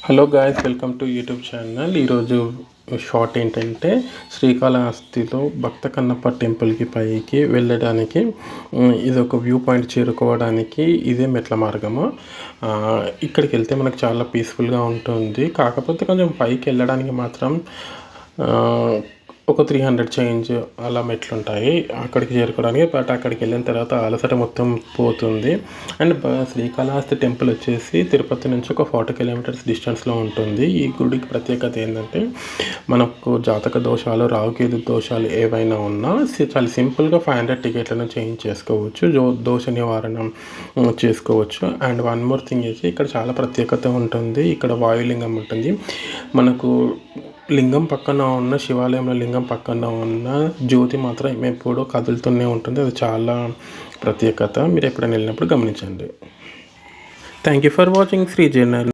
Hello guys, welcome to YouTube channel. ఈరోజు short ఏంటంటే శ్రీకాళహస్తిలో భక్త కన్నప్ప టెంపుల్కి పైకి వెళ్ళడానికి ఇది ఒక వ్యూ పాయింట్ చేరుకోవడానికి ఇదే మెట్ల మార్గము. ఇక్కడికి వెళ్తే మనకు చాలా పీస్ఫుల్గా ఉంటుంది. కాకపోతే కొంచెం పైకి వెళ్ళడానికి మాత్రం ఒక 300 చేంజ్ అలా మెట్లుంటాయి అక్కడికి చేరుకోవడానికి. బట్ అక్కడికి వెళ్ళిన తర్వాత అలసట మొత్తం పోతుంది. అండ్ శ్రీకాళహస్తి టెంపుల్ వచ్చేసి తిరుపతి నుంచి ఒక 40 కిలోమీటర్స్ డిస్టెన్స్లో ఉంటుంది. ఈ గుడికి ప్రత్యేకత ఏంటంటే మనకు జాతక దోషాలు, రాహుకేతు దోషాలు ఏవైనా ఉన్నా చాలా సింపుల్గా 500 టికెట్లను చేంజ్ చేసుకోవచ్చు, దోష నివారణ చేసుకోవచ్చు. అండ్ వన్ మోర్ థింగ్ అయితే ఇక్కడ చాలా ప్రత్యేకత ఉంటుంది. ఇక్కడ వాయులింగం ఉంటుంది. మనకు లింగం పక్కన ఉన్న శివాలయంలో లింగం పక్కన ఉన్న జ్యోతి మాత్రం ఎప్పుడూ కదులుతూనే ఉంటుంది. అది చాలా ప్రత్యేకత. మీరు ఎప్పుడైనా వెళ్ళినప్పుడు గమనించండి. Thank you for watching Shri journal.